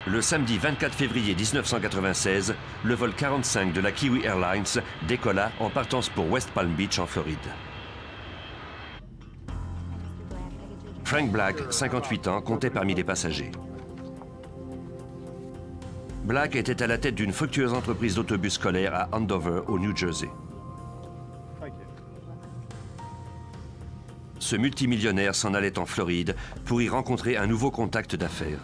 Le samedi 24 février 1996, le vol 45 de la Kiwi Airlines décolla en partance pour West Palm Beach en Floride. Frank Black, 58 ans, comptait parmi les passagers. Black était à la tête d'une fructueuse entreprise d'autobus scolaires à Andover, au New Jersey. Ce multimillionnaire s'en allait en Floride pour y rencontrer un nouveau contact d'affaires.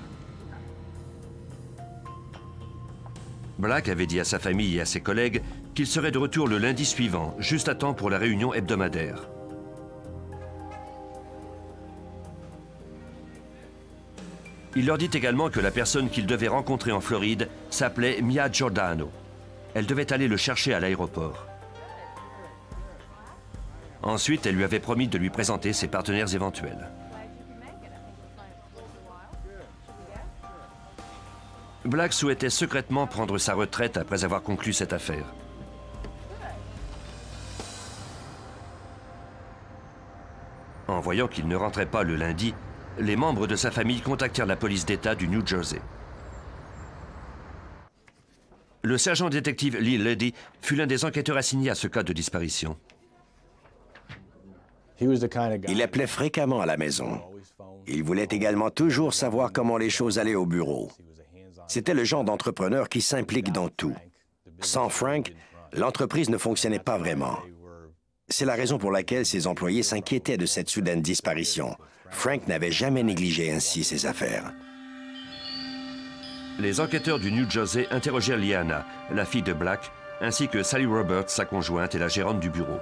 Black avait dit à sa famille et à ses collègues qu'il serait de retour le lundi suivant, juste à temps pour la réunion hebdomadaire. Il leur dit également que la personne qu'il devait rencontrer en Floride s'appelait Mia Giordano. Elle devait aller le chercher à l'aéroport. Ensuite, elle lui avait promis de lui présenter ses partenaires éventuels. Black souhaitait secrètement prendre sa retraite après avoir conclu cette affaire. En voyant qu'il ne rentrait pas le lundi, les membres de sa famille contactèrent la police d'État du New Jersey. Le sergent détective Lee Leddy fut l'un des enquêteurs assignés à ce cas de disparition. Il appelait fréquemment à la maison. Il voulait également toujours savoir comment les choses allaient au bureau. C'était le genre d'entrepreneur qui s'implique dans tout. Sans Frank, l'entreprise ne fonctionnait pas vraiment. C'est la raison pour laquelle ses employés s'inquiétaient de cette soudaine disparition. Frank n'avait jamais négligé ainsi ses affaires. Les enquêteurs du New Jersey interrogèrent Liana, la fille de Black, ainsi que Sally Roberts, sa conjointe et la gérante du bureau.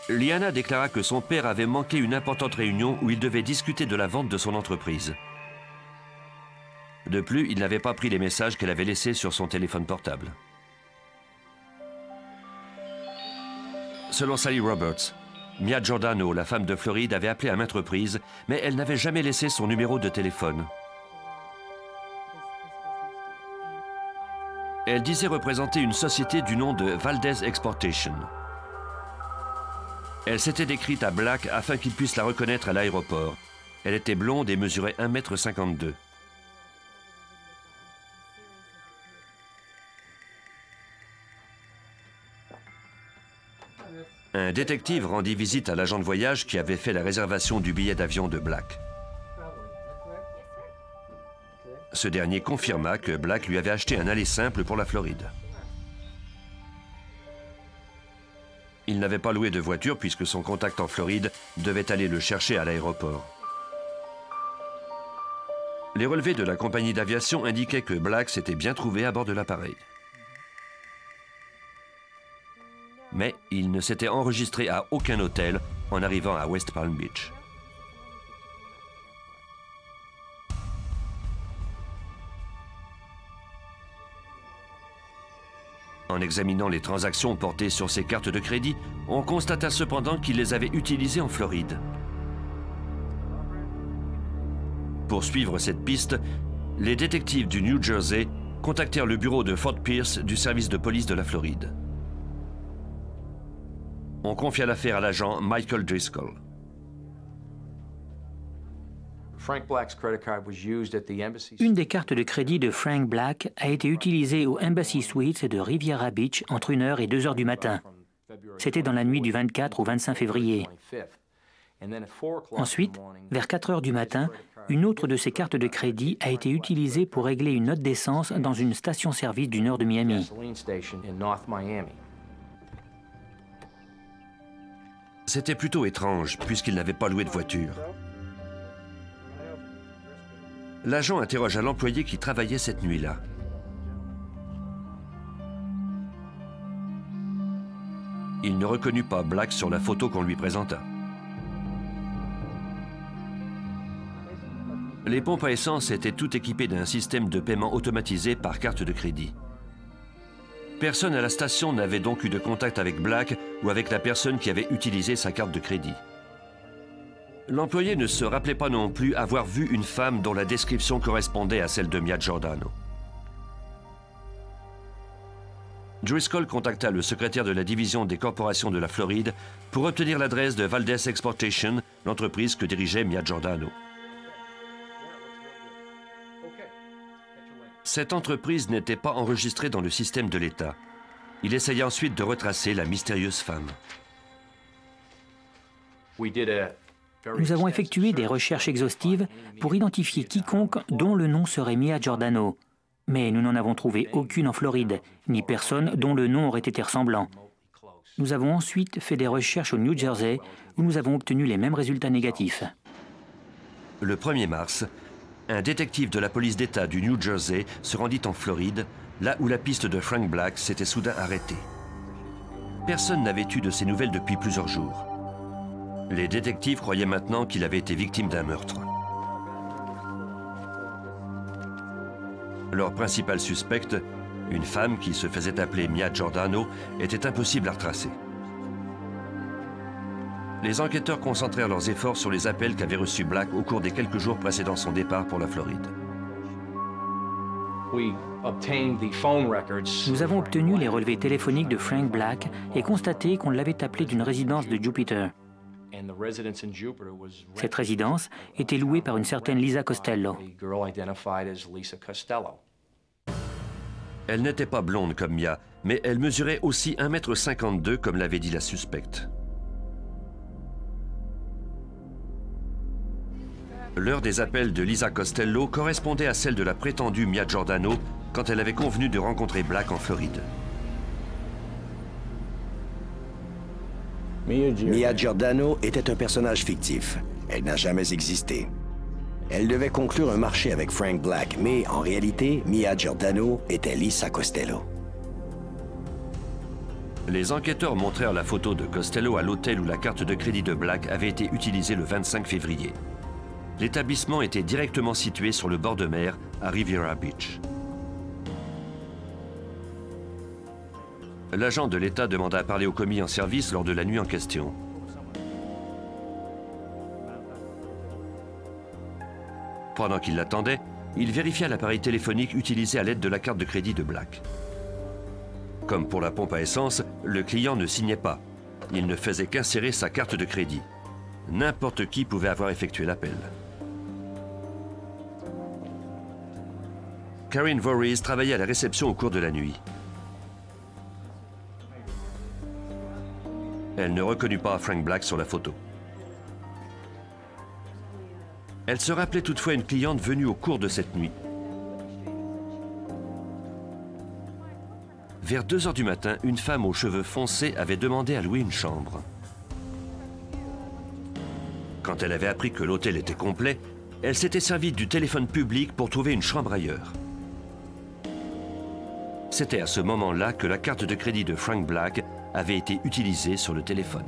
Liana déclara que son père avait manqué une importante réunion où il devait discuter de la vente de son entreprise. De plus, il n'avait pas pris les messages qu'elle avait laissés sur son téléphone portable. Selon Sally Roberts, Mia Giordano, la femme de Floride, avait appelé à maintes reprises, mais elle n'avait jamais laissé son numéro de téléphone. Elle disait représenter une société du nom de Valdez Exportation. Elle s'était décrite à Black afin qu'il puisse la reconnaître à l'aéroport. Elle était blonde et mesurait 1,52 m. Un détective rendit visite à l'agent de voyage qui avait fait la réservation du billet d'avion de Black. Ce dernier confirma que Black lui avait acheté un aller simple pour la Floride. Il n'avait pas loué de voiture puisque son contact en Floride devait aller le chercher à l'aéroport. Les relevés de la compagnie d'aviation indiquaient que Black s'était bien trouvé à bord de l'appareil. Mais il ne s'était enregistré à aucun hôtel en arrivant à West Palm Beach. En examinant les transactions portées sur ses cartes de crédit, on constata cependant qu'il les avait utilisées en Floride. Pour suivre cette piste, les détectives du New Jersey contactèrent le bureau de Fort Pierce du service de police de la Floride. On confia l'affaire à l'agent Michael Driscoll. Une des cartes de crédit de Frank Black a été utilisée au Embassy Suites de Riviera Beach entre 1 h et 2 h du matin. C'était dans la nuit du 24 au 25 février. Ensuite, vers 4 h du matin, une autre de ces cartes de crédit a été utilisée pour régler une note d'essence dans une station-service du nord de Miami. C'était plutôt étrange, puisqu'il n'avait pas loué de voiture. L'agent interrogea l'employé qui travaillait cette nuit-là. Il ne reconnut pas Black sur la photo qu'on lui présenta. Les pompes à essence étaient toutes équipées d'un système de paiement automatisé par carte de crédit. Personne à la station n'avait donc eu de contact avec Black ou avec la personne qui avait utilisé sa carte de crédit. L'employé ne se rappelait pas non plus avoir vu une femme dont la description correspondait à celle de Mia Giordano. Driscoll contacta le secrétaire de la division des corporations de la Floride pour obtenir l'adresse de Valdez Exportation, l'entreprise que dirigeait Mia Giordano. Cette entreprise n'était pas enregistrée dans le système de l'État. Il essaya ensuite de retracer la mystérieuse femme. Nous avons effectué des recherches exhaustives pour identifier quiconque dont le nom serait Mia Giordano. Mais nous n'en avons trouvé aucune en Floride, ni personne dont le nom aurait été ressemblant. Nous avons ensuite fait des recherches au New Jersey, où nous avons obtenu les mêmes résultats négatifs. Le 1er mars, un détective de la police d'État du New Jersey se rendit en Floride, là où la piste de Frank Black s'était soudain arrêtée. Personne n'avait eu de ses nouvelles depuis plusieurs jours. Les détectives croyaient maintenant qu'il avait été victime d'un meurtre. Leur principal suspecte, une femme qui se faisait appeler Mia Giordano, était impossible à retracer. Les enquêteurs concentrèrent leurs efforts sur les appels qu'avait reçus Black au cours des quelques jours précédant son départ pour la Floride. Nous avons obtenu les relevés téléphoniques de Frank Black et constaté qu'on l'avait appelé d'une résidence de Jupiter. Cette résidence était louée par une certaine Lisa Costello. Elle n'était pas blonde comme Mia, mais elle mesurait aussi 1,52 m comme l'avait dit la suspecte. L'heure des appels de Lisa Costello correspondait à celle de la prétendue Mia Giordano quand elle avait convenu de rencontrer Black en Floride. Mia Giordano était un personnage fictif. Elle n'a jamais existé. Elle devait conclure un marché avec Frank Black, mais en réalité, Mia Giordano était Lisa Costello. Les enquêteurs montrèrent la photo de Costello à l'hôtel où la carte de crédit de Black avait été utilisée le 25 février. L'établissement était directement situé sur le bord de mer, à Riviera Beach. L'agent de l'État demanda à parler au commis en service lors de la nuit en question. Pendant qu'il l'attendait, il vérifia l'appareil téléphonique utilisé à l'aide de la carte de crédit de Black. Comme pour la pompe à essence, le client ne signait pas. Il ne faisait qu'insérer sa carte de crédit. N'importe qui pouvait avoir effectué l'appel. Karen Voorhees travaillait à la réception au cours de la nuit. Elle ne reconnut pas Frank Black sur la photo. Elle se rappelait toutefois une cliente venue au cours de cette nuit. Vers 2 h du matin, une femme aux cheveux foncés avait demandé à louer une chambre. Quand elle avait appris que l'hôtel était complet, elle s'était servie du téléphone public pour trouver une chambre ailleurs. C'était à ce moment-là que la carte de crédit de Frank Black avait été utilisée sur le téléphone.